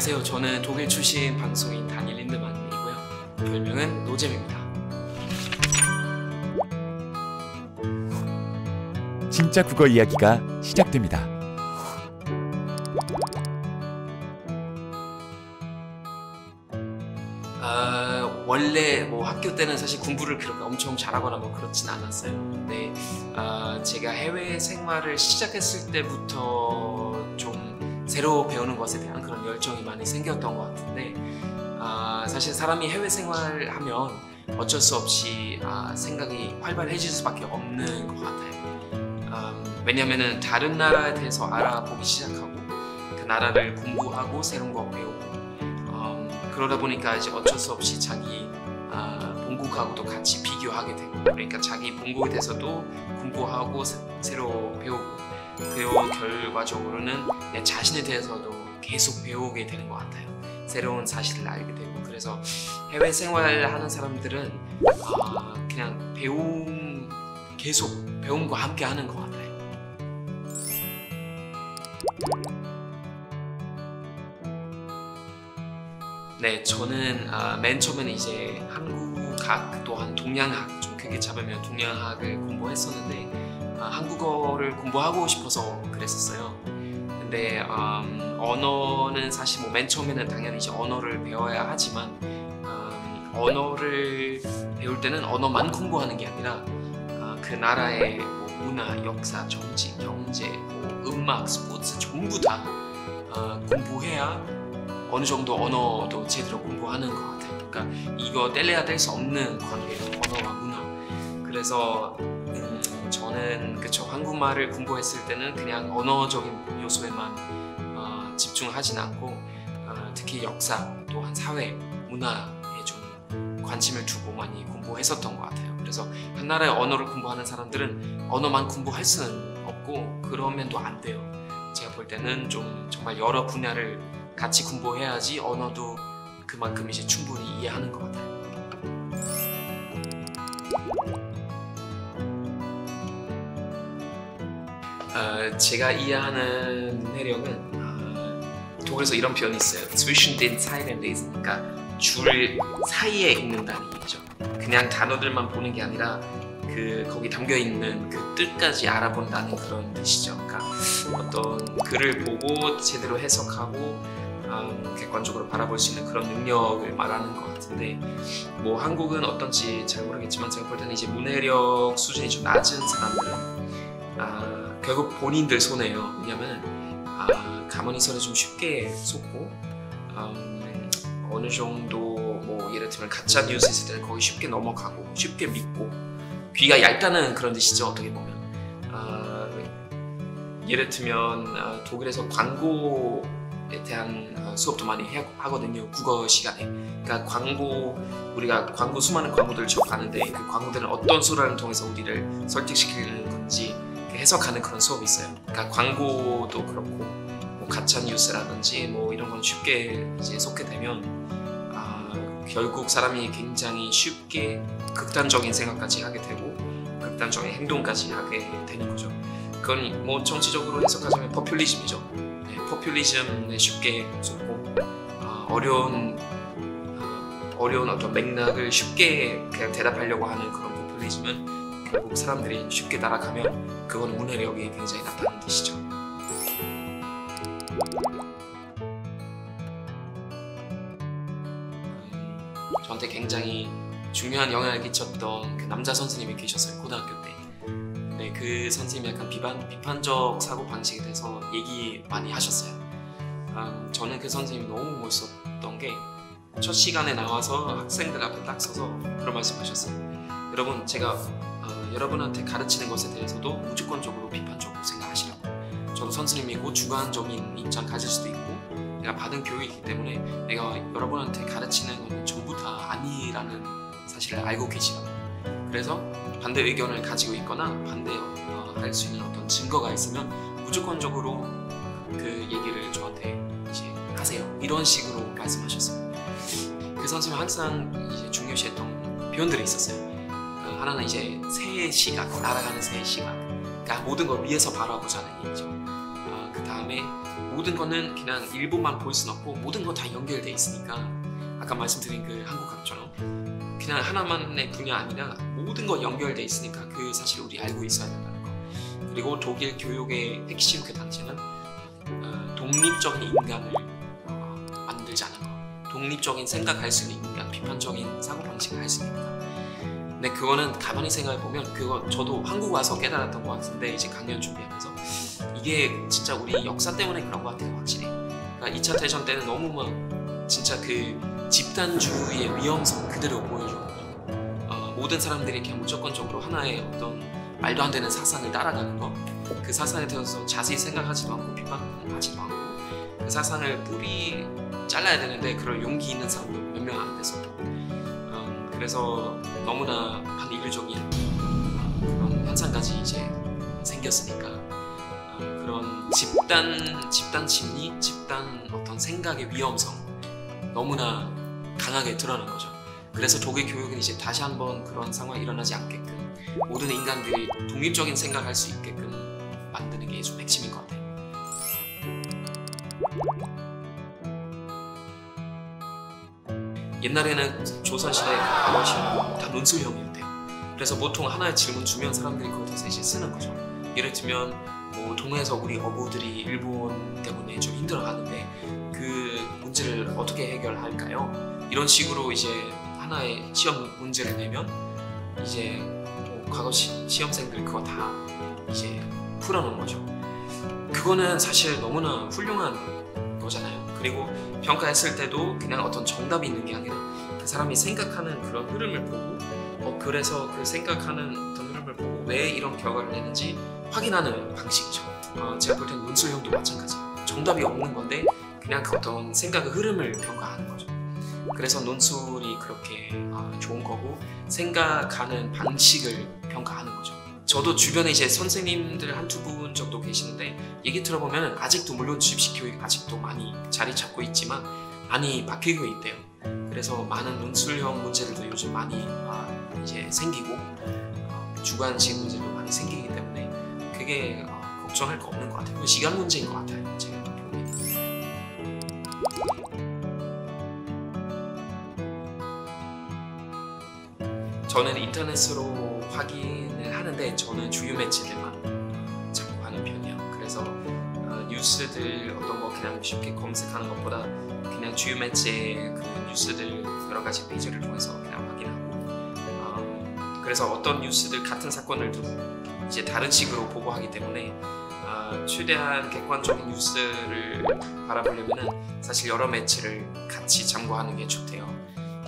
안녕하세요. 저는 독일 출신 방송인 다니엘 린드만이고요. 별명은 노잼입니다. 진짜 국어 이야기가 시작됩니다. 원래 학교 때는 사실 공부를 그렇게 엄청 잘하거나 그렇진 않았어요. 근데 제가 해외 생활을 시작했을 때부터 좀 새로 배우는 것에 대한 그런 열정이 많이 생겼던 것 같은데, 사실 사람이 해외 생활하면 어쩔 수 없이 생각이 활발해질 수밖에 없는 것 같아요. 왜냐면은 다른 나라에 대해서 알아보기 시작하고 그 나라를 공부하고 새로운 거 배우고, 그러다 보니까 이제 어쩔 수 없이 자기 본국하고도 같이 비교하게 되고, 그러니까 자기 본국에 대해서도 공부하고 새로 배우고, 그리고 결과적으로는 내 자신에 대해서도 계속 배우게 되는 것 같아요. 새로운 사실을 알게 되고. 그래서 해외 생활하는 사람들은 그냥 계속 배움과 함께 하는 것 같아요. 네, 저는 맨 처음에는 이제 한국학 또한 동양학, 좀 크게 잡으면 동양학을 공부했었는데, 한국어를 공부하고 싶어서 그랬었어요. 근데 언어는 사실 맨 처음에는 당연히 이제 언어를 배워야 하지만, 언어를 배울 때는 언어만 공부하는 게 아니라 그 나라의 문화, 역사, 정치, 경제, 음악, 스포츠 전부 다 공부해야 어느 정도 언어도 제대로 공부하는 것 같아요. 그러니까 이거 뗄래야 뗄 수 없는 관계예요, 언어와 문화. 그래서 저는 한국말을 공부했을 때는 그냥 언어적인 요소에만 집중하진 않고, 특히 역사 또한 사회, 문화에 좀 관심을 두고 많이 공부했었던 것 같아요. 그래서 한 나라의 언어를 공부하는 사람들은 언어만 공부할 수는 없고 그러면 또 안 돼요. 제가 볼 때는 좀 정말 여러 분야를 같이 공부해야지 언어도 그만큼 이제 충분히 이해하는 것 같아요. 제가 이해하는 문해력은 독일에서 이런 표현이 있어요. zwischen den Zeilen lesen. 그러니까 줄 사이에 읽는다는 얘기죠. 그냥 단어들만 보는 게 아니라 거기 담겨 있는 그 뜻까지 알아본다는 그런 뜻이죠. 그러니까 어떤 글을 보고 제대로 해석하고 객관적으로 바라볼 수 있는 그런 능력을 말하는 것 같은데, 한국은 어떤지 잘 모르겠지만 제가 볼 때는 이제 문해력 수준이 좀 낮은 사람들은 결국 본인들 손해예요. 왜냐면 가만히 있어도 좀 쉽게 속고, 어느 정도 예를 들면 가짜 뉴스 있을 때는 거기 쉽게 넘어가고 쉽게 믿고, 귀가 얇다는 그런 뜻이죠, 어떻게 보면. 예를 들면 독일에서 광고에 대한 수업도 많이 하거든요, 국어 시간에. 그러니까 우리가 수많은 광고들을 접하는데 그 광고들은 어떤 수단을 통해서 우리를 설득시키는 건지 해석하는 그런 수업이 있어요. 그러니까 광고도 그렇고 가짜 뉴스라든지 이런 건 쉽게 이제 속게 되면 결국 사람이 굉장히 쉽게 극단적인 생각까지 하게 되고 극단적인 행동까지 하게 되는 거죠. 그건 정치적으로 해석하자면 포퓰리즘이죠. 네, 포퓰리즘에 쉽게 속고 어려운 어떤 맥락을 쉽게 그냥 대답하려고 하는 그런 포퓰리즘은 결국 사람들이 쉽게 따라가면 그건 문해력이 굉장히 낮다는 뜻이죠. 저한테 굉장히 중요한 영향을 끼쳤던 그 남자 선생님이 계셨어요, 고등학교 때. 네, 그 선생님이 약간 비판적 사고 방식에 대해서 얘기 많이 하셨어요. 저는 그 선생님이 너무 멋있었던 게 첫 시간에 나와서 학생들 앞에 딱 서서 그런 말씀하셨어요. 여러분, 제가 여러분한테 가르치는 것에 대해서도 무조건적으로 비판적으로 생각하시라고. 저도 선생님이고 주관적인 입장 가질 수도 있고 내가 받은 교육이기 때문에 내가 여러분한테 가르치는 건 전부 다 아니라는 사실을 알고 계시라고. 그래서 반대 의견을 가지고 있거나 반대할 수 있는 어떤 증거가 있으면 무조건적으로 그 얘기를 저한테 이제 하세요. 이런 식으로 말씀하셨어요. 그 선생님은 항상 이제 중요시했던 표현들이 있었어요. 하나는 이제 새의 시각, 날아가는 새의 시각. 그러니까 모든 걸 위에서 바라보자는 얘기죠. 그 다음에 다음에 모든 거는 그냥 일부만 볼 수는 없고 모든 거 다 연결돼 있으니까 아까 말씀드린 그 한국학처럼 그냥 하나만의 분야 아니라 모든 거 연결돼 있으니까 그 사실을 우리 알고 있어야 된다는 거. 그리고 독일 교육의 핵심 그 단체는 독립적인 인간을 만들자는 거. 독립적인 생각할 수 있는 인간, 비판적인 사고방식을 할 수 있는 인간. 근데 그거는 가만히 생각해보면 그거 저도 한국 와서 깨달았던 것 같은데 이제 강연 준비하면서 이게 진짜 우리 역사 때문에 그런 것 같아요. 확실히. 그러니까 2차 대전 때는 너무 막 진짜 그 집단주의의 위험성 그대로 보여줬고 모든 사람들이 그냥 무조건적으로 하나의 어떤 말도 안 되는 사상을 따라가는 거, 그 사상에 대해서 자세히 생각하지도 않고 비판하지도 않고 그 사상을 뿌리 잘라야 되는데 그럴 용기 있는 사람도 몇 명 안 돼서 그래서 너무나 반인류적인 그런 현상까지 이제 생겼으니까 그런 집단 심리, 집단 어떤 생각의 위험성 너무나 강하게 드러난 거죠. 그래서 독일 교육은 이제 다시 한번 그런 상황이 일어나지 않게끔 모든 인간들이 독립적인 생각할 수 있게끔 만드는 게 좀 핵심인 것 같아요. 옛날에는 조선시대 과거시험 다 논술형이었대요. 그래서 보통 하나의 질문 주면 사람들이 그걸 다 이제 쓰는 거죠. 예를 들면 뭐 동해에서 우리 어부들이 일본 때문에 좀 힘들어하는데 그 문제를 어떻게 해결할까요? 이런 식으로 이제 하나의 시험 문제를 내면 이제 뭐 과거 시험생들이 그거 다 이제 풀어놓은 거죠. 그거는 사실 너무나 훌륭한 거잖아요. 그리고 평가했을 때도 그냥 어떤 정답이 있는 게 아니라 그 사람이 생각하는 그런 흐름을 보고 그래서 그 생각하는 어떤 흐름을 보고 왜 이런 결과를 내는지 확인하는 방식이죠. 제가 볼 때는 논술형도 마찬가지예요. 정답이 없는 건데 그냥 그 어떤 생각의 흐름을 평가하는 거죠. 그래서 논술이 그렇게 좋은 거고 생각하는 방식을 평가하는 거죠. 저도 주변에 이제 선생님들 한두 분 정도 계시는데 얘기 들어보면 아직도 물론 주입식 교육 아직도 많이 자리 잡고 있지만 많이 바뀌고 있대요. 그래서 많은 논술형 문제들도 요즘 많이 이제 생기고 주관식 문제도 많이 생기기 때문에 그게 걱정할 거 없는 것 같아요. 그 시간 문제인 것 같아요. 제가 보기에는. 저는 인터넷으로 확인을 하는데 저는 주요 매체들만 참고하는 편이에요. 그래서 뉴스들 어떤 거 그냥 쉽게 검색하는 것보다 그냥 주요 매체 그 뉴스들 여러 가지 페이지를 통해서 그냥 확인하고 그래서 어떤 뉴스들 같은 사건들도 이제 다른 식으로 보고하기 때문에 최대한 객관적인 뉴스를 바라보려면은 사실 여러 매체를 같이 참고하는 게 좋대요.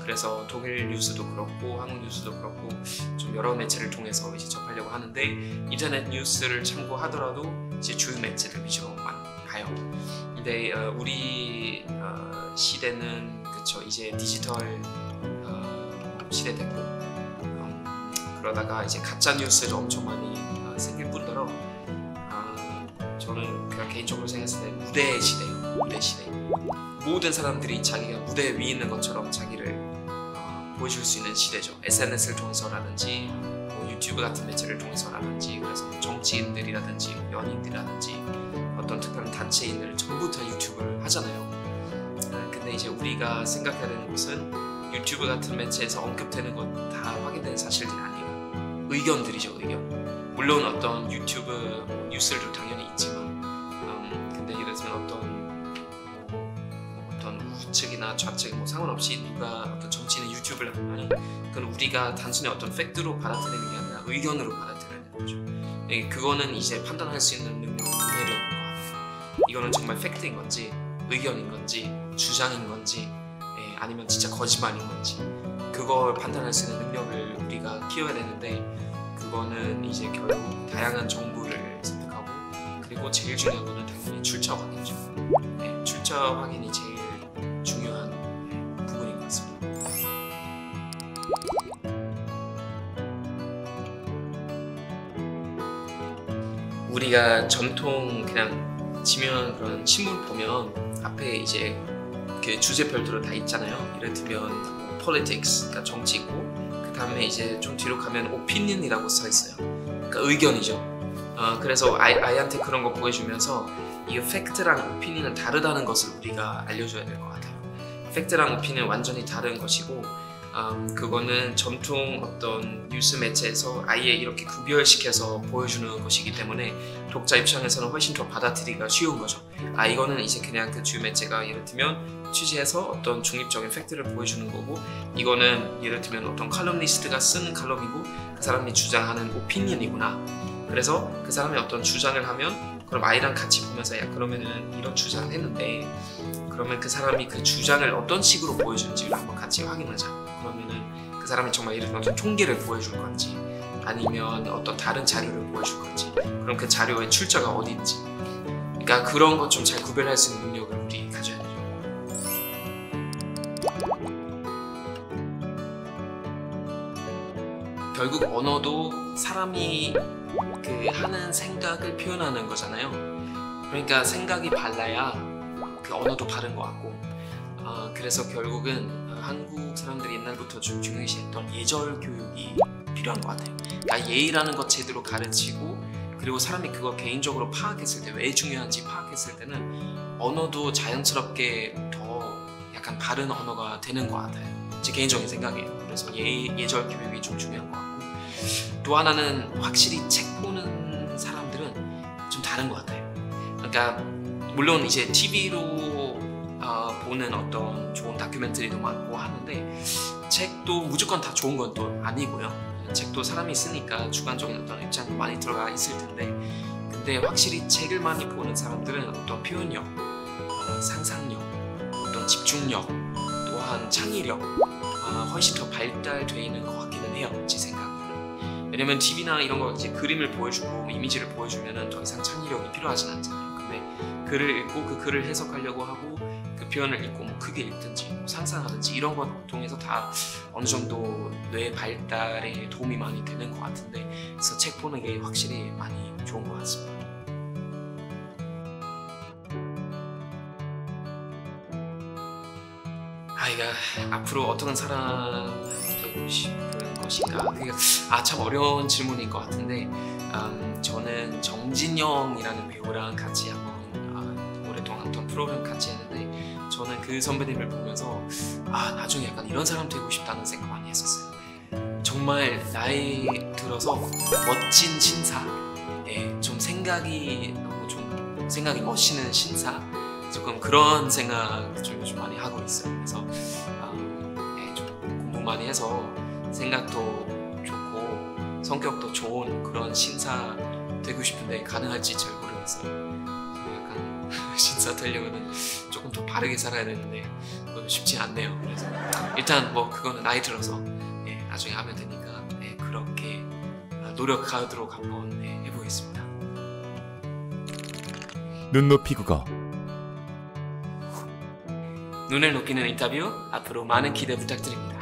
그래서 독일 뉴스도 그렇고 한국 뉴스도 그렇고 좀 여러 매체를 통해서 이제 접하려고 하는데 인터넷 뉴스를 참고하더라도 이제 주요 매체들 위주로만 가요. 근데 우리 시대는 그쵸 이제 디지털 시대 됐고 그러다가 이제 가짜 뉴스도 엄청 많이 생길 뿐더러 저는 그냥 개인적으로 생각했을 때 무대 시대예요. 무대 시대. 모든 사람들이 자기가 무대 위에 있는 것처럼 자기를 보여줄 수 있는 시대죠. SNS를 통해서라든지 뭐 유튜브 같은 매체를 통해서라든지 그래서 정치인들이라든지 연인들이라든지 어떤 특별한 단체인들 전부 다 유튜브를 하잖아요. 근데 이제 우리가 생각해야 되는 것은 유튜브 같은 매체에서 언급되는 것 다 확인된 사실들이 아니에요. 의견들이죠. 의견. 물론 어떤 유튜브 뉴스들도 당연히 있지만 근데 예를 들면 어떤 우측이나 좌측 뭐 상관없이 누가 어떤 정치인의 유튜브를 하면 그건 우리가 단순히 어떤 팩트로 받아들이는 게 아니라 의견으로 받아들여야 되는 거죠. 그거는 이제 판단할 수 있는 능력은 문제인 것 같아요. 이거는 정말 팩트인 건지 의견인 건지 주장인 건지 아니면 진짜 거짓말인 건지 그걸 판단할 수 있는 능력을 우리가 키워야 되는데 그거는 이제 결국 다양한 정보를 습득하고 그리고 제일 중요한 거는 당연히 출처 확인이죠. 출처 확인이 제일 중요한 부분인 것 같습니다. 우리가 전통 그냥 지면 그런 신문 보면 앞에 이제 그 주제 별도로 다 있잖아요. 예를 들면 politics, 그러니까 정치 있고 그 다음에 이제 좀 뒤로 가면 opinion이라고 써 있어요. 그러니까 의견이죠. 그래서 아이한테 그런 거 보여주면서 이 팩트랑 오피니언은 다르다는 것을 우리가 알려줘야 될 것 같아요. 팩트랑 오피니언은 완전히 다른 것이고 그거는 전통 어떤 뉴스 매체에서 아예 이렇게 구별시켜서 보여주는 것이기 때문에 독자 입장에서는 훨씬 더 받아들이기가 쉬운 거죠. 이거는 이제 그냥 그 주요 매체가 예를 들면 취재해서 어떤 중립적인 팩트를 보여주는 거고, 이거는 예를 들면 어떤 칼럼니스트가 쓴 칼럼이고 그 사람이 주장하는 오피니언이구나. 그래서 그 사람이 어떤 주장을 하면 그럼 아이랑 같이 보면서 야 그러면은 이런 주장을 했는데 그러면 그 사람이 그 주장을 어떤 식으로 보여주는지를 한번 같이 확인하자. 그러면은 그 사람이 정말 예를 들면 어떤 통계를 보여줄 건지 아니면 어떤 다른 자료를 보여줄 건지, 그럼 그 자료의 출처가 어딘지, 그러니까 그런 것 좀 잘 구별할 수 있는 능력을 우리 가져야 돼요. 결국 언어도 사람이 그 하는 생각을 표현하는 거잖아요. 그러니까 생각이 발라야 그 언어도 바른 것 같고, 그래서 결국은 한국 사람들이 옛날부터 좀 중요시했던 예절 교육이 필요한 것 같아요. 그러니까 예의라는 것 제대로 가르치고, 그리고 사람이 그거 개인적으로 파악했을 때 왜 중요한지 파악했을 때는 언어도 자연스럽게 더 약간 바른 언어가 되는 것 같아요. 제 개인적인 생각이에요. 그래서 예절 교육이 좀 중요한 것 같고, 또 하나는 확실히 책 보는 사람들은 좀 다른 것 같아요. 그러니까 물론 이제 TV로 보는 어떤 좋은 다큐멘터리도 많고 하는데 책도 무조건 다 좋은 건 또 아니고요. 책도 사람이 쓰니까 주관적인 어떤 입장도 많이 들어가 있을 텐데, 근데 확실히 책을 많이 보는 사람들은 어떤 표현력, 상상력, 어떤 집중력, 또한 창의력 훨씬 더 발달되어 있는 것 같기는 해요, 제 생각으로는. 왜냐면 TV나 이런 거 이제 그림을 보여주고 이미지를 보여주면은 더 이상 창의력이 필요하진 않잖아요. 근데 글을 읽고 그 글을 해석하려고 하고 그 표현을 읽고 뭐 크게 읽든지 뭐 상상하든지 이런 것 통해서 다 어느 정도 뇌 발달에 도움이 많이 되는 것 같은데, 그래서 책 보는 게 확실히 많이 좋은 것 같습니다. 아이가 앞으로 어떤 사람 되고 싶은 것인가, 그게 참 어려운 질문인 것 같은데, 저는 정진영이라는 배우랑 같이 한번 오랫동안 어떤 프로그램 같이 했는데, 저는 그 선배님을 보면서 나중에 약간 이런 사람 되고 싶다는 생각 많이 했었어요. 정말 나이 들어서 멋진 신사, 좀 생각이 너무 좀 생각이 멋있는 신사, 조금 그런 생각 좀 요즘 많이 하고 있어요. 그래서 좀 공부 많이 해서 생각도 좋고 성격도 좋은 그런 신사 되고 싶은데 가능할지 잘 모르겠어요. 약간 신사 되려면 조금 더 바르게 살아야 되는데 쉽지 않네요. 그래서 일단 뭐 그거는 나이 들어서 나중에 하면 되니까 그렇게 노력하도록 한번 해보겠습니다. 눈높이 국어. 눈을 높이는 인터뷰, 앞으로 많은 기대 부탁드립니다.